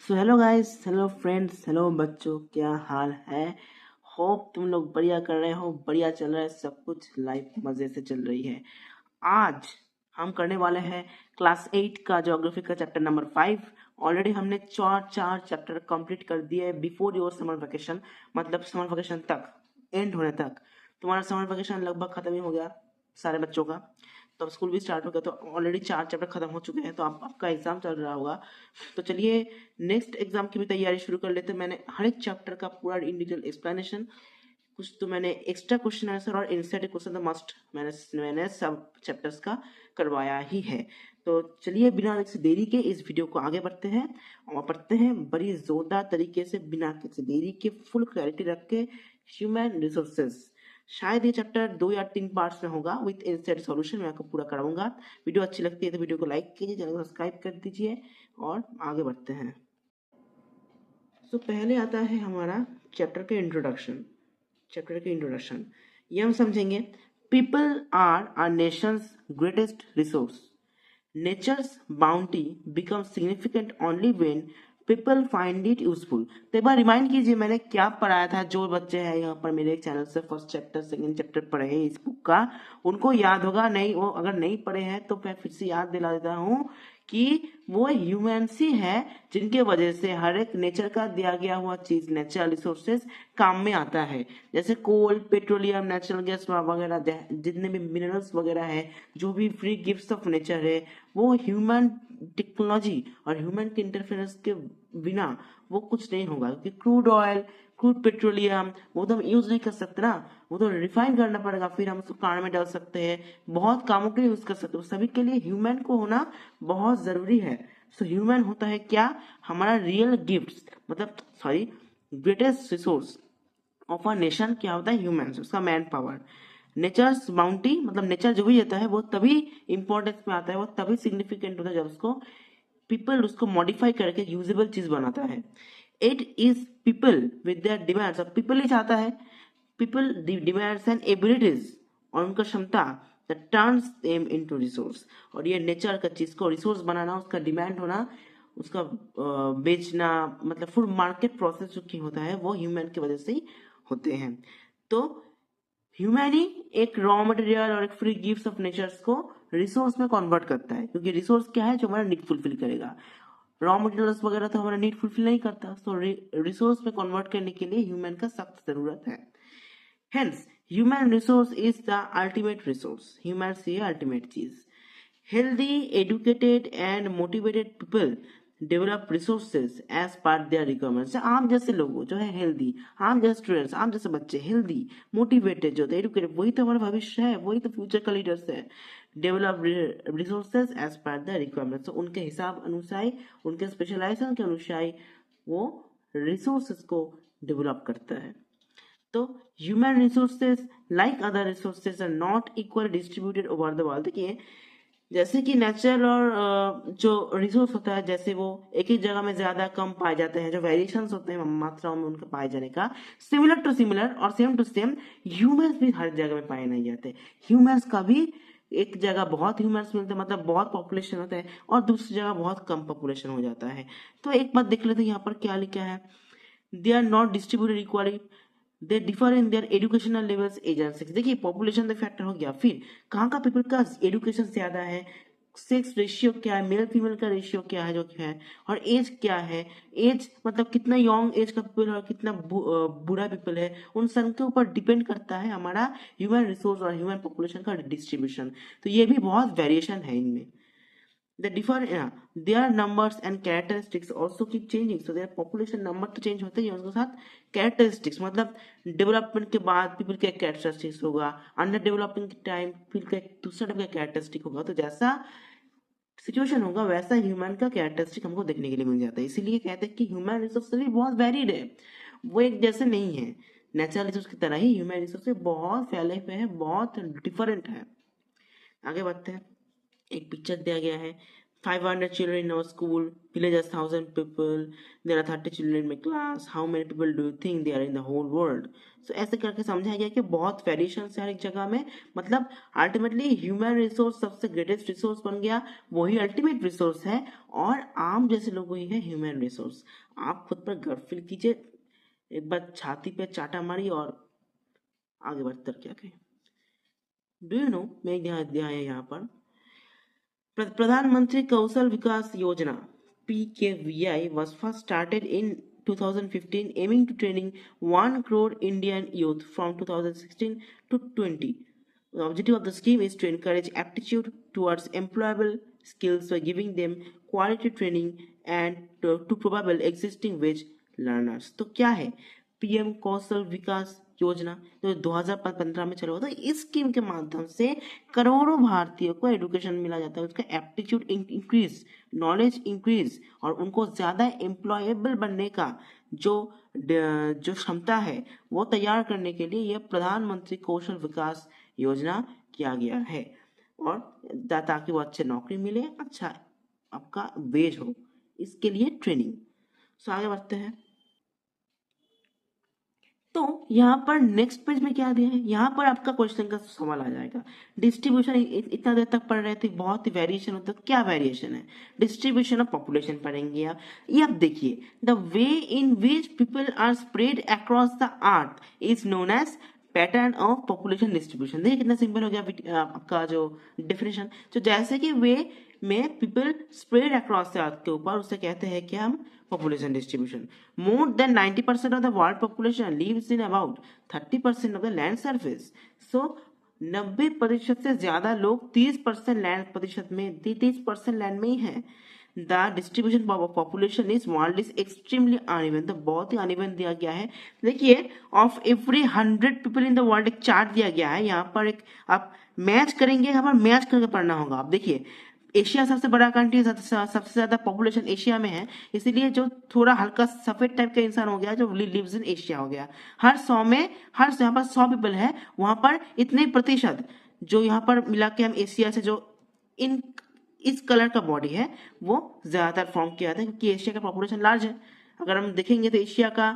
So hello guys, hello friends, hello बच्चों, क्या हाल है। होप तुम लोग बढ़िया कर रहे हो, बढ़िया चल रहा है, सब कुछ लाइफ मज़े से चल रही है। आज हम करने वाले हैं क्लास 8 का ज्योग्राफी का चैप्टर नंबर 5। ऑलरेडी हमने चार चार चैप्टर कंप्लीट कर दिए बिफोर योर समर वेकेशन, मतलब समर वेकेशन तक, एंड होने तक। तुम्हारा समर वेकेशन लगभग खत्म ही हो गया सारे बच्चों का, तो अब स्कूल भी स्टार्ट हो गया, तो ऑलरेडी 4 चैप्टर खत्म हो चुके हैं, तो आपका एग्जाम चल रहा होगा। तो चलिए नेक्स्ट एग्जाम की भी तैयारी शुरू कर लेते हैं। मैंने हर एक चैप्टर का पूरा इन डिटेल एक्सप्लेनेशन, कुछ तो मैंने एक्स्ट्रा क्वेश्चन आंसर और इनसेट क्वेश्चन तो मस्ट मैंने सब चैप्टर्स का करवाया ही है। तो चलिए बिना किसी देरी के इस वीडियो को आगे बढ़ते हैं और पढ़ते हैं बड़ी जोरदार तरीके से, बिना किसी देरी के, फुल क्लैरिटी रख के, ह्यूमन रिसोर्सेज। शायद ये चैप्टर 2 या 3 पार्ट्स में होगा विथ इनसेट सॉल्यूशन, मैं आपको पूरा कराऊंगा। वीडियो अच्छी लगती है तो वीडियो को लाइक कीजिए, चैनल को सब्सक्राइब कर दीजिए और आगे बढ़ते हैं। तो पहले आता है हमारा चैप्टर के इंट्रोडक्शन। ये हम समझेंगे। People are are nation's greatest resource. Nature's bounty become significant only when people find it useful. तो एक बार रिमाइंड कीजिए मैंने क्या पढ़ाया था। जो बच्चे हैं यहाँ पर मेरे चैनल से फर्स्ट चैप्टर सेकंड चैप्टर पढ़े हैं इस बुक का, उनको याद होगा। नहीं, वो अगर नहीं पढ़े हैं तो मैं फिर से याद दिला देता हूँ कि वो ह्यूमंस ही है जिनके वजह से हर एक नेचर का दिया गया हुआ चीज, नेचुरल रिसोर्सेज काम में आता है। जैसे कोल, पेट्रोलियम, नेचुरल गैस वगैरह, जितने भी मिनरल्स वगैरह है, जो भी फ्री गिफ्ट्स ऑफ नेचर है, वो ह्यूमन टेक्नोलॉजी और ह्यूमन के इंटरफेरेंस के बिना वो कुछ नहीं होगा। क्योंकि क्रूड ऑयल, क्रूड पेट्रोलियम वो तो हम यूज नहीं कर सकते ना, वो तो रिफाइन करना पड़ेगा, फिर हम उसको कार में डाल सकते हैं, बहुत कामों के लिए यूज कर सकते हैं। सभी के लिए ह्यूमन को होना बहुत जरूरी है। सो ह्यूमन होता है क्या, हमारा रियल गिफ्ट, मतलब sorry, greatest resource of a nation क्या होता है, ह्यूमंस, उसका मैन पावर। नेचर्स बाउंटी, मतलब नेचर जो भी होता है वो तभी इंपॉर्टेंस में आता है, वो तभी सिग्निफिकेंट होता है जब उसको पीपल उसको मॉडिफाई करके यूजेबल चीज बनाता है। It is people with their demands, अब पीपल ही चाहता है, पीपल डिमांड्स एंड एबिलिटीज, और उनका क्षमता that turns them into resource. और ये नेचर का चीज को रिसोर्स बनाना, उसका डिमांड होना, उसका बेचना, मतलब फुल मार्केट प्रोसेस जो की होता है वो ह्यूमन की वजह से ही होते हैं। तो ह्यूमन ही एक रॉ मटेरियल और एक फ्री गिफ्ट्स ऑफ नेचर्स को रिसोर्स में कन्वर्ट करता है, क्योंकि रिसोर्स क्या है, जो हमारा नीड फुलफिल करेगा। रॉ मटेरियल्स वगैरह तो हमारा नीड फुलफिल नहीं करता, तो रिसोर्स में कन्वर्ट करने के लिए ह्यूमन का सख्त जरूरत है। Hence human resource is the ultimate resource, human से ये अल्टीमेट चीज। Healthy, educated and motivated people develop resources as per their requirements। आम जैसे लोग जो है हेल्दी, आम जैसे स्टूडेंट्स, आम जैसे बच्चे हेल्दी मोटिवेटेड जो होते हैं, एडुकेटेड, वही तो हमारा भविष्य है, वही तो फ्यूचर का लीडर्स है। Develop resources as per the requirements, उनके हिसाब अनुसार, उनके स्पेशलाइजेशन के अनुसार वो रिसोर्सेज को डेवलप करता है। तो human resources like other resources are not equal distributed over the world. देखिए जैसे कि नेचुरल और जो रिसोर्स होता है, जैसे वो एक ही जगह में ज्यादा कम पाए जाते हैं, जो वेरिएशंस होते हैं मात्राओं में उनके पाए जाने का, सिमिलर टू सिमिलर और सेम टू सेम ह्यूमंस भी हर जगह में पाए नहीं जाते। ह्यूमंस का भी एक जगह बहुत ह्यूमंस मिलते हैं, मतलब बहुत पॉपुलेशन होता है, और दूसरी जगह बहुत कम पॉपुलेशन हो जाता है। तो एक बात देख लेते हैं यहाँ पर क्या लिखा है, they are not distributed equally, they differ in their educational levels, age and sex. देखिए पॉपुलेशन का फैक्टर हो गया, फिर कहाँ का पीपल का एजुकेशन ज्यादा है, सेक्स रेशियो क्या है, मेल फीमेल का रेशियो क्या है जो क्या है, और एज क्या है, एज मतलब कितना यंग एज का पीपल और कितना बूढ़ा पीपल है, उन सब के ऊपर डिपेंड करता है हमारा ह्यूमन रिसोर्स और ह्यूमन पॉपुलेशन का डिस्ट्रीब्यूशन। तो ये भी बहुत वेरिएशन है इनमें। The differ, yeah, their numbers and characteristics also keep changing, so their population number तो change होते ही है, उसके साथ characteristics, मतलब डेवलपमेंट के बाद पीपल का कैरेक्टरिस्टिक्स होगा, अंडर डेवलपमेंट के टाइम फिर का दूसरा टाइप का कैरेक्टरिस्टिक होगा। तो जैसा सिचुएशन होगा वैसा ह्यूमन का कैरेक्टरिस्टिक हमको देखने के लिए मिल जाता है। इसीलिए कहते हैं कि ह्यूमन रिसोर्स भी बहुत वेरिड है, वो एक जैसे नहीं है। नेचुरल रिसोर्स की तरह ही ह्यूमन रिसोर्स बहुत फैले हुए हैं, बहुत डिफरेंट है। आगे बढ़ते हैं। एक पिक्चर दिया गया है, 500 children in our school, villages 1000 people, there are 30 children in my class, how many people do you think there are in the whole world? So ऐसे करके समझाया गया कि बहुत वेरिएशन है हर एक जगह में, मतलब अल्टीमेटली ह्यूमन रिसोर्स सबसे ग्रेटेस्ट रिसोर्स बन गया, वही अल्टीमेट रिसोर्स है, और आम जैसे लोगों ही है ह्यूमन रिसोर्स। आप खुद पर गर्व फील कीजिए, एक बार छाती पे चाटा मारी और आगे बढ़कर क्या कहें। डू यू नो, मैं ध्यान है यहाँ पर प्रधानमंत्री कौशल विकास योजना PKVI was first started in 2015, aiming to training 1 crore Indian youth from 2016 to 20. The objective of the scheme is to encourage aptitude towards employable skills by giving them quality training and to probable existing wage learners. तो क्या है PM कौशल विकास योजना जो 2015 में चला था? इस scheme के माध्यम से करोड़ों भारतीयों को एजुकेशन मिला जाता है, उसका एप्टीट्यूड इंक्रीज, नॉलेज इंक्रीज, और उनको ज़्यादा एम्प्लॉयबल बनने का जो क्षमता है वो तैयार करने के लिए यह प्रधानमंत्री कौशल विकास योजना किया गया है, और ताकि वो अच्छे नौकरी मिले, अच्छा आपका वेज हो, इसके लिए ट्रेनिंग। सो आगे बढ़ते हैं। तो यहाँ पर नेक्स्ट पेज में क्या दिया है, यहाँ पर आपका क्वेश्चन का सवाल आ जाएगा। डिस्ट्रीब्यूशन इतना देर तक पढ़ रहे थे, बहुत ही वेरिएशन होता है, क्या वेरिएशन है? डिस्ट्रीब्यूशन ऑफ पॉपुलेशन पढ़ेंगे आप। ये आप देखिए, the way in which people are spread across the earth is known as pattern of population distribution. देखिए कितना सिंपल हो गया आपका जो डेफिनेशन। तो जैसे कि वे में पीपल स्प्रेड अक्रॉस द अर्थ के ऊपर, उसे कहते हैं कि हम population distribution. More than 90% of the world population lives in about 30% of the land surface. So 90% से ज्यादा लोग 30% लैंड प्रतिशत में 30% लैंड में ही है। The distribution of population is world is extremely uneven, तो बहुत ही अनइवन दिया गया है। देखिए of every 100 people in the world एक चार्ट दिया गया है, यहाँ पर एक आप मैच करेंगे, यहाँ पर मैच करके पढ़ना होगा। आप देखिए एशिया सबसे बड़ा कंट्री, सबसे ज्यादा पॉपुलेशन एशिया में है, इसीलिए जो थोड़ा हल्का सफेद टाइप का इंसान हो गया जो लिव्स इन एशिया हो गया। हर 100 में यहाँ पर 100 पीपल है, वहां पर इतने प्रतिशत जो यहाँ पर मिला के हम एशिया से जो इस कलर का बॉडी है वो ज्यादातर फॉर्म किया जाता है, क्योंकि एशिया का पॉपुलेशन लार्ज है। अगर हम देखेंगे तो एशिया का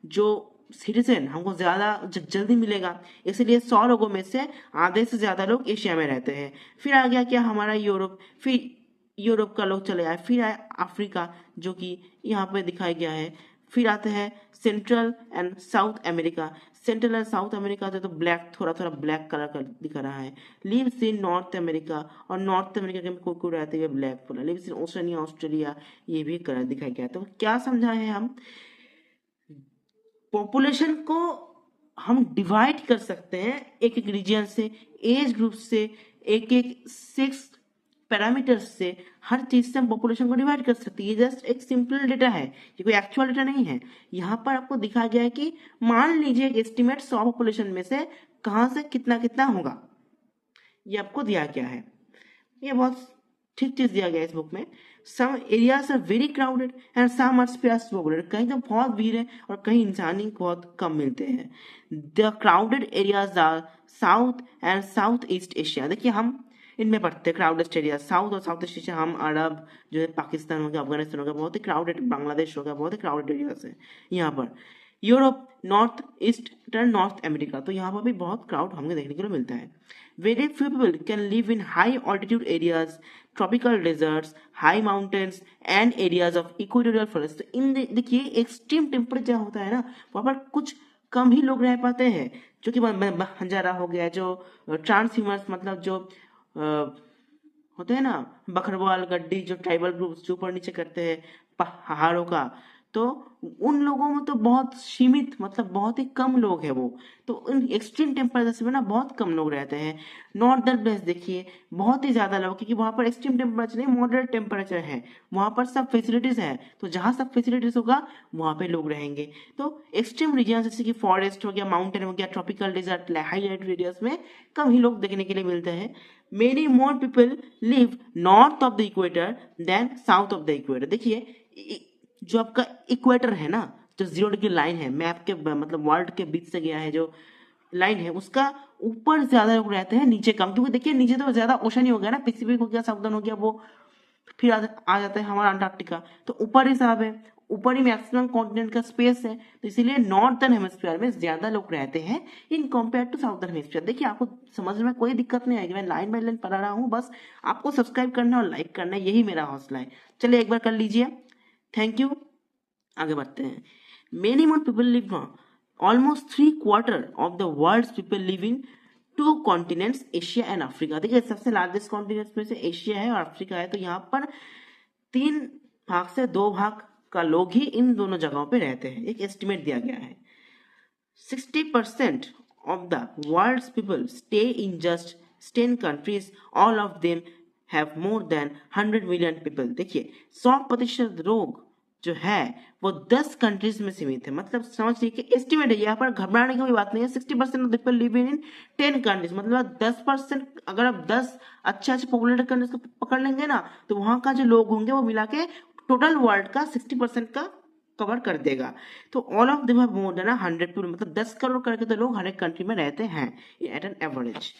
जो सिटीजन हमको ज्यादा जल्दी मिलेगा, इसलिए 100 लोगों में से आधे से ज्यादा लोग एशिया में रहते हैं। फिर आ गया क्या हमारा यूरोप, फिर यूरोप का लोग चले आए, फिर आए अफ्रीका जो कि यहाँ पे दिखाया गया है, फिर आते हैं central and south America. Central and south America तो ब्लैक, थोड़ा थोड़ा ब्लैक कलर का दिख रहा है। लिव्स इन नॉर्थ अमेरिका, और नॉर्थ अमेरिका के कोई कोई रहते हुए ब्लैक पूरा। लिव्स इन ओशनिया ऑस्ट्रेलिया, ये भी कलर दिखाया गया। तो क्या समझाए हैं हम, पॉपुलेशन को हम डिवाइड कर सकते हैं एक एक रीजन से, एज ग्रुप से, एक एक सेक्स पैरामीटर्स से, हर चीज से हम पॉपुलेशन को डिवाइड कर सकते हैं। ये जस्ट एक सिंपल डेटा है, ये कोई एक्चुअल डेटा नहीं है। यहाँ पर आपको दिखाया गया है कि मान लीजिए एक एस्टिमेट 100 पॉपुलेशन में से कहाँ से कितना कितना होगा, ये आपको दिया गया है। ये बहुत ठीक चीज दिया गया है इस बुक में। Some areas are very crowded and some are space populated, कहीं तो बहुत भीड़ है और कहीं इंसान ही बहुत कम मिलते हैं। The crowded areas are south and south east Asia. देखिए हम इनमें पढ़ते हैं क्राउडेड एरिया, साउथ और साउथ ईस्ट एशिया। हम अरब जो है, पाकिस्तान हो गया, अफगानिस्तान हो गया, बहुत ही क्राउडेड, बांग्लादेश हो गया, बहुत ही क्राउडेड एरियाज है। यहाँ पर Europe, north eastern north America, तो यहाँ पर भी बहुत क्राउड हमें देखने को मिलता है। Very few people can live in high altitude areas, tropical deserts, high mountains and areas of equatorial forest. इन देखिए एक्सट्रीम टेम्परेचर होता है ना, वहाँ पर कुछ कम ही लोग रह पाते हैं, जो कि बंजारा हो गया, जो ट्रांसह्यूमर्स मतलब जो होते हैं ना, बकरवाल, गड्डी, जो ट्राइबल ग्रुप्स जो ऊपर नीचे करते हैं पहाड़ों का, तो उन लोगों में तो बहुत सीमित, मतलब बहुत ही कम लोग हैं वो, तो इन एक्सट्रीम टेम्परेचर में ना बहुत कम लोग रहते हैं। नॉर्दर्न प्लेस देखिए बहुत ही ज्यादा लोग, क्योंकि वहां पर एक्सट्रीम टेम्परेचर नहीं, मॉडरेट टेम्परेचर है, वहां पर सब फैसिलिटीज है, तो जहां सब फैसिलिटीज होगा वहां पे लोग रहेंगे। तो एक्सट्रीम रीजन जैसे कि फॉरेस्ट हो गया, माउंटेन हो गया, tropical desert, high altitude areas में कम ही लोग देखने के लिए मिलते हैं। Many more people live north of the equator than south of the equator. देखिए जो आपका इक्वेटर है ना, जो 0 डिग्री लाइन है मैप के, मतलब वर्ल्ड के बीच से गया है जो लाइन है, उसका ऊपर ज्यादा लोग रहते हैं, नीचे कम, क्योंकि देखिए नीचे तो ज्यादा ओशन ही हो गया ना, पैसिफिक हो गया, साउदर्न हो गया, वो फिर आ जाता है हमारा अंटार्कटिका, तो ऊपर ही साहब है, ऊपर ही मैक्सिमम कॉन्टिनेंट का स्पेस है, तो इसीलिए नॉर्थर्न हेमिस्फीयर में ज्यादा लोग रहते हैं in compare to southern hemisphere. देखिए आपको समझ में कोई दिक्कत नहीं आएगी, मैं लाइन बाय लाइन पढ़ा रहा हूँ, बस आपको सब्सक्राइब करना और लाइक करना, यही मेरा हौसला है। चलिए एक बार कर लीजिए, थैंक यू। आगे बढ़ते हैं। Many more people live, almost 3/4 of the world people live in 2 continents, Asia and Africa. देखिए सबसे लार्जेस्ट कॉन्टिनेंट्स में से एशिया है और अफ्रीका है, तो यहाँ पर 3 भाग से 2 भाग का लोग ही इन दोनों जगहों पे रहते हैं, एक एस्टिमेट दिया गया है। 60% of the world's people stay in just 10 countries. All of them have more than 100 million people. देखिए 100% लोग जो है वो 10 कंट्रीज में सीमित है, मतलब समझ लीजिए कि एस्टिमेट है, यहाँ पर घबराने की कोई बात नहीं है। 60% of people live in 10 countries, मतलब 10%, अगर आप 10 अच्छे पॉपुलेटेड कंट्रीज को पकड़ लेंगे ना, तो वहां का जो लोग होंगे वो मिला के टोटल वर्ल्ड का 60% का कवर कर देगा। तो all of them have more than 100 people, मतलब 10 करोड़ करके तो लोग हर एक कंट्री में रहते हैं एट एन एवरेज।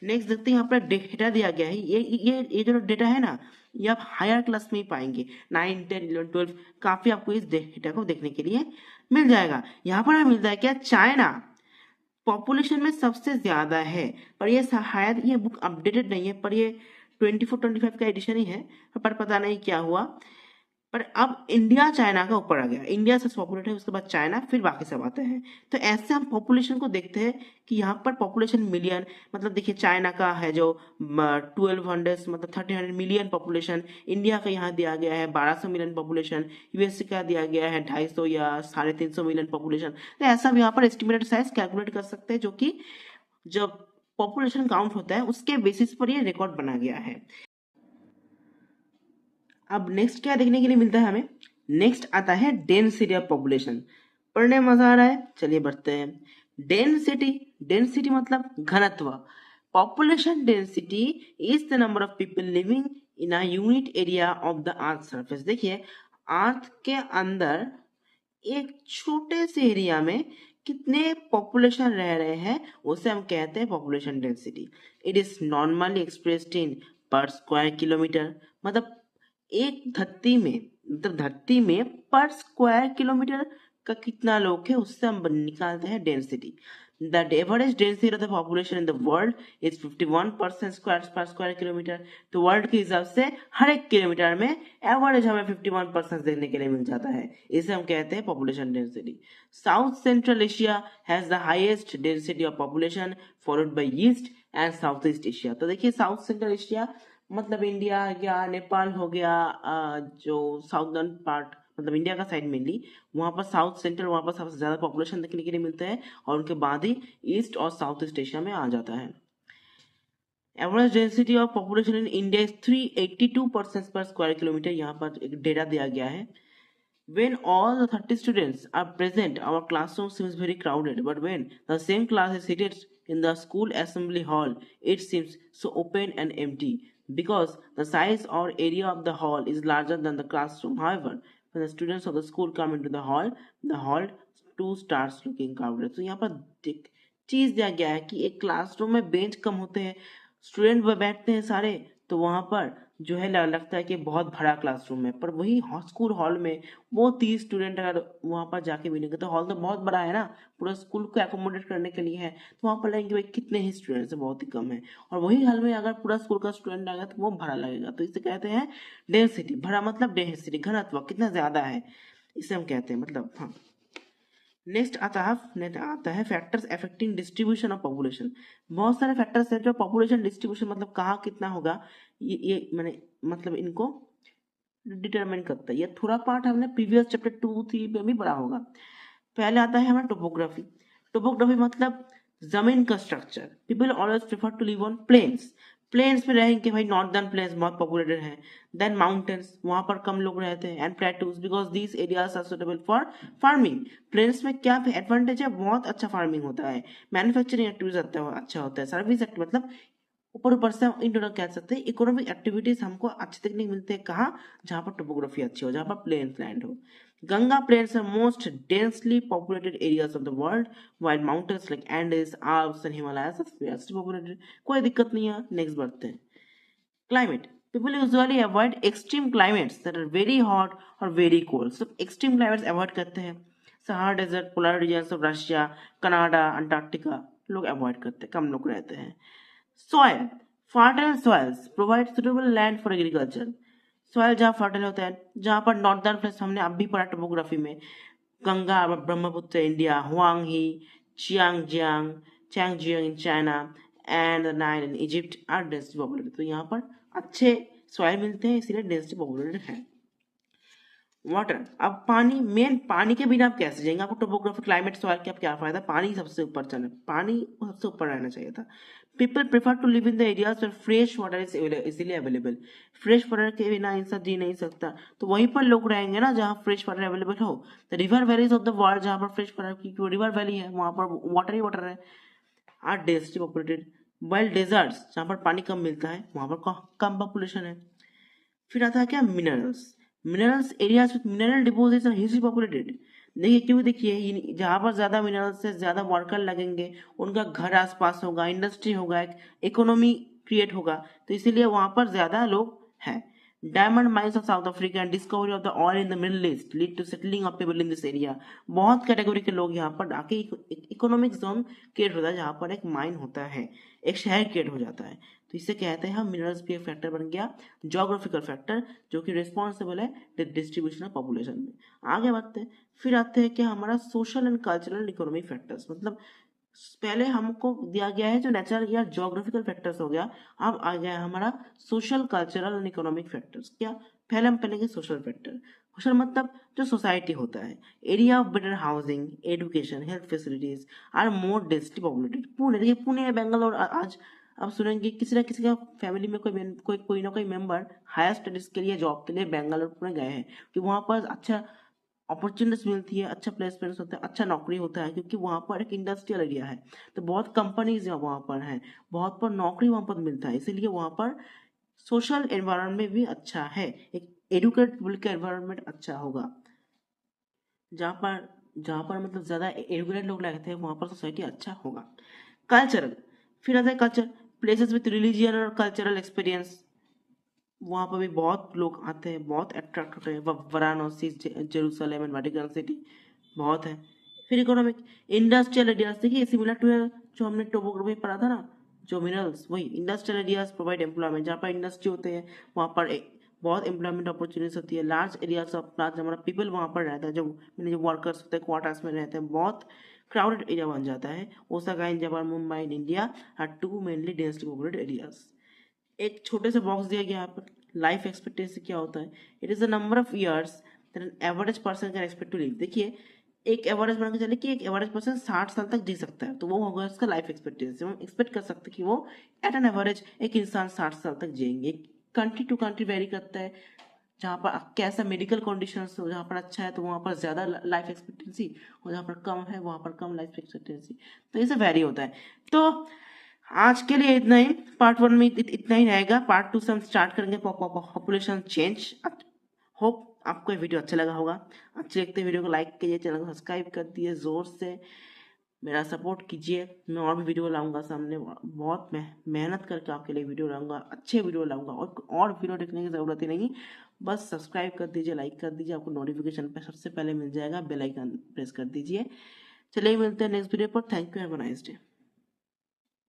नेक्स्ट देखते हैं, यहाँ पर डेटा दिया गया है, ये जो डेटा है ना, ये आप हायर क्लास में ही पाएंगे, 9, 10, 11, 12, काफी आपको इस डेटा को देखने के लिए मिल जाएगा। यहाँ पर हमें मिलता है क्या, चाइना पॉपुलेशन में सबसे ज्यादा है, पर ये शायद ये बुक अपडेटेड नहीं है, पर ये 24-25 का एडिशन ही है, पर पता नहीं क्या हुआ। पर अब इंडिया चाइना का ऊपर आ गया, इंडिया सबसे पॉपुलेट है, उसके बाद चाइना, फिर बाकी सब आते हैं। तो ऐसे हम पॉपुलेशन को देखते हैं कि यहाँ पर पॉपुलेशन मिलियन, मतलब देखिए चाइना का है जो 1200, मतलब 1300 मिलियन पॉपुलेशन, इंडिया का यहाँ दिया गया है 1200 मिलियन पॉपुलेशन, यूएसए का दिया गया है 250 या 350 मिलियन पॉपुलेशन। तो ऐसा हम यहाँ पर एस्टिमेटेड साइज कैलकुलेट कर सकते हैं, जो कि जब पॉपुलेशन काउंट होता है उसके बेसिस पर ये रिकॉर्ड बना गया है। अब नेक्स्ट क्या देखने के लिए मिलता है हमें, नेक्स्ट आता है डेंसिटी ऑफ पॉपुलेशन। पढ़ने में मजा आ रहा है, चलिए बढ़ते हैं। डेंसिटी, डेंसिटी मतलब घनत्व। Population density is the number of people living in a unit area of the earth surface. देखिए अर्थ के अंदर एक छोटे से एरिया में कितने पॉपुलेशन रह रहे हैं उसे हम कहते हैं population density. It is normally expressed in पर स्क्वायर किलोमीटर, मतलब एक धरती में, मतलब धरती में पर स्क्वायर किलोमीटर का कितना लोग है उससे हम निकालते हैं density. The average density of the population in the world is 51% square पर स्क्वायर किलोमीटर। तो वर्ल्ड के हिसाब से हर एक किलोमीटर में एवरेज हमें 51% देखने के लिए मिल जाता है, इसे हम कहते हैं population density. South central Asia has the highest density of population, followed by east and south east Asia. तो देखिए साउथ सेंट्रल एशिया मतलब इंडिया हो गया, नेपाल हो गया, जो साउदर्न पार्ट मतलब इंडिया का साइड मेनली, वहाँ पर साउथ सेंट्रल, वहाँ पर सबसे ज़्यादा पॉपुलेशन देखने के लिए मिलता है, और उनके बाद ही ईस्ट और साउथ ईस्ट एशिया में आ जाता है। Average density of population in India is 382% पर स्क्वायर किलोमीटर, यहाँ पर एक डेटा दिया गया है। When all the 30 students are present, our classroom seems very crowded. But when the same class is seated in the school assembly hall, it seems so open and empty because the size or area of the hall is larger than the classroom. However, when the students of the school come into the hall too starts looking crowded. तो यहाँ पर चीज दिया गया है कि एक classroom में बेंच कम होते हैं, स्टूडेंट बैठते हैं सारे, तो वहां पर जो है लगता है कि बहुत बड़ा क्लासरूम है, पर वही स्कूल हॉल में वो 30 स्टूडेंट अगर वहां पर जाके मिलेंगे, तो हॉल तो बहुत बड़ा है ना, पूरा स्कूल को एकोमोडेट करने के लिए है, तो वहां पर लगेंगे भाई कितने ही स्टूडेंट्स है, बहुत ही कम है। और वही हॉल में अगर पूरा स्कूल का स्टूडेंट आ गया तो वो भरा लगेगा, तो इसे कहते हैं डेंसिटी। भरा मतलब डेंसिटी, घनत्व कितना ज्यादा है, इसे हम कहते हैं, मतलब हाँ। नेक्स्ट आता है factors affecting distribution of population. बहुत सारे फैक्टर्स हैं जो पॉपुलेशन डिस्ट्रीब्यूशन मतलब कहाँ कितना होगा, ये मैंने मतलब इनको डिटरमाइन करता है। ये थोड़ा पार्ट हमने प्रीवियस चैप्टर 2-3 में भी पढ़ा होगा। पहले आता है हमारा टोपोग्राफी। टोपोग्राफी मतलब जमीन का structure. People always prefer to live on plains, plains में रहेंगे भाई, नॉर्दर्न प्लेन्स बहुत पॉपुलेटेड है। देन माउंटेन्स, वहां पर कम लोग रहते हैं, and plateaus because these areas are suitable for farming. Plains में क्या एडवांटेज है, बहुत अच्छा फार्मिंग होता है, मैन्युफैक्चरिंग एक्टिविटीज अच्छा होता है, सर्विस एक्टिव मतलब ऊपर से हम इन दोनों कह सकते हैं इकोनॉमिक एक्टिविटीज हमको अच्छे देखने को मिलते हैं कहाँ, जहाँ पर टोपोग्राफी अच्छी हो, जहाँ पर प्लेन लैंड हो। Ganga plains are most densely populated areas of the world, while mountains like Andes, Alps and Himalayas are sparsely populated. कोई दिक्कत नहीं है, नेक्स्ट बढ़ते हैं। Climate, People usually avoid extreme climates that are very hot or very cold. So extreme climates avoid करते हैं. Sahara desert, polar regions of Russia, Canada, Antarctica लोग avoid करते हैं, कम लोग रहते हैं. Soil, fertile soils provide suitable land for agriculture. Soil जहाँ फर्टाइल होता है, जहाँ पर नॉर्दर्न प्लेस हमने अब भी पढ़ा टोपोग्राफी में, Ganga Brahmaputra India, Huang He, Chang Jiang, Chang Jiang in China and the Nile in Egypt are densely populated. तो यहाँ पर अच्छे सॉइल मिलते हैं, इसीलिए डेंसली पॉपुलेटेड है. वाटर, अब पानी, मेन पानी के बिना आप कैसे जाएंगे? आपको टोपोग्राफी, क्लाइमेट, सॉइल के आप क्या फायदा? पानी सबसे ऊपर चले, पानी सबसे ऊपर रहना चाहिए था. People prefer to live in the areas where fresh water is easily available. Fresh water के बिना इंसान जी नहीं सकता, तो वहीं पर लोग रहेंगे ना जहाँ फ्रेश वाटर अवेलेबल हो. The river valleys of the world, जहाँ पर फ्रेश वाटर की रिवर वैली है वहाँ पर वाटर ही वाटर है, are densely populated. While deserts, जहाँ पर पानी कम मिलता है वहाँ पर कम पॉपुलेशन है. फिर आता है क्या? Minerals. Minerals areas with mineral deposits are hugely populated. देखिए क्यों? देखिए जहाँ पर ज्यादा मिनरल्स से ज्यादा वर्कर लगेंगे, उनका घर आसपास होगा, इंडस्ट्री होगा, इकोनॉमी क्रिएट होगा, तो इसीलिए वहां पर ज्यादा लोग हैं. Diamond mines of south Africa and discovery of the oil in the middle east lead to settling of people in this area. बहुत कैटेगरी के लोग यहाँ पर आके इकोनॉमिक जोन क्रिएट होता है, जहाँ पर एक माइन होता है, एक शहर क्रिएट हो जाता है. तो इसे कहते हैं हम मिनरल्स भी एक फैक्टर बन गया, जोग्राफिकल फैक्टर, जो कि रिस्पॉन्सिबल है डिस्ट्रीब्यूशन ऑफ पॉपुलेशन में. आगे बढ़ते हैं. फिर आते हैं कि हमारा social and cultural economic factors. मतलब पहले हमको दिया गया है जो नेचुरल या जोग्राफिकल फैक्टर्स हो गया, अब आ गया हमारा social cultural and economic factors. क्या? पहले हम पहले सोशल फैक्टर. सोशल मतलब जो सोसाइटी होता है, area of better housing, education, health facilities are more densely populated. Pune, देखिए पुणे, बेंगलोर, आज आप सुनेंगे किसी ना किसी का फैमिली में कोई ना कोई मेंबर हायर स्टडीज के लिए, जॉब के लिए बेंगलोर पुणे गए हैं, कि वहाँ पर अच्छा अपॉर्चुनिटीज मिलती है, अच्छा प्लेसमेंट होता है, अच्छा नौकरी होता है, क्योंकि वहाँ पर एक इंडस्ट्रियल एरिया है, तो बहुत कंपनीज वहाँ पर हैं, बहुत पर नौकरी वहाँ पर मिलता है, इसीलिए वहाँ पर सोशल एनवायरनमेंट भी अच्छा है, एक एडुकेटेड का एनवायरनमेंट अच्छा होगा. जहाँ पर मतलब ज्यादा एडुकेटेड लोग रहते हैं वहाँ पर सोसाइटी अच्छा होगा. कल्चरल, फिर आता है कल्चर, प्लेसेस विथ रिलीजियन और कल्चरल एक्सपीरियंस. वहाँ पर भी बहुत लोग आते हैं, बहुत अट्रैक्ट होते हैं. Varanasi, Jerusalem and Vatican city बहुत है. फिर इकोनॉमिक, इंडस्ट्रियल एरियाज, देखिए सिमिलर टू जो हमने टोपोग्राफी पढ़ा था ना, जो मिनरल्स, वही इंडस्ट्रियल एरियाज प्रोवाइड एम्प्लॉयमेंट. जहाँ पर इंडस्ट्री होते हैं वहाँ पर बहुत एम्प्लॉयमेंट अपॉर्चुनिटीज होती है. लार्ज एरियाज ऑफ लार्ज हमारा पीपल वहाँ पर रहता है, जो वर्कर्स होते हैं क्वार्टर्स में रहते हैं, बहुत क्राउडेड एरिया बन जाता है. Osaka in Japan, Mumbai in India are two mainly densely populated areas. एक छोटे से बॉक्स दिया गया यहाँ पर. लाइफ एक्सपेक्टेंसी क्या होता है? It is the number of years that an average person can expect to live. देखिए एक एवरेज बना के चले कि एक एवरेज पर्सन 60 साल तक जी सकता है, तो वो होगा उसका लाइफ एक्सपेक्टेंसी. हम एक्सपेक्ट कर सकते हैं कि वो एट एन एवरेज एक इंसान 60 साल तक जिएंगे. कंट्री टू कंट्री वेरी करता है, जहाँ पर कैसा मेडिकल कंडीशन हो, जहाँ पर अच्छा है तो वहाँ पर ज्यादा लाइफ एक्सपेक्टेंसी, और जहाँ पर कम है वहाँ पर कम लाइफ एक्सपेक्टेंसी. तो ये वेरी होता है. तो आज के लिए इतना ही. पार्ट 1 में इतना ही रहेगा. पार्ट 2 से हम स्टार्ट करेंगे पॉपुलेशन चेंज. होप आपको ये वीडियो अच्छा लगा होगा. अच्छे लगते वीडियो को लाइक कीजिए, चैनल को सब्सक्राइब कर दिए, जोर से मेरा सपोर्ट कीजिए. मैं और भी वीडियो लाऊंगा सामने, बहुत मेहनत करके आपके लिए वीडियो लाऊंगा, अच्छे वीडियो लाऊंगा. और वीडियो देखने की जरूरत ही नहीं, बस सब्सक्राइब कर दीजिए, लाइक कर दीजिए, आपको नोटिफिकेशन पे सबसे पहले मिल जाएगा. बेल आइकन प्रेस कर दीजिए. चलिए मिलते हैं नेक्स्ट वीडियो पर. Thank you, have a nice day.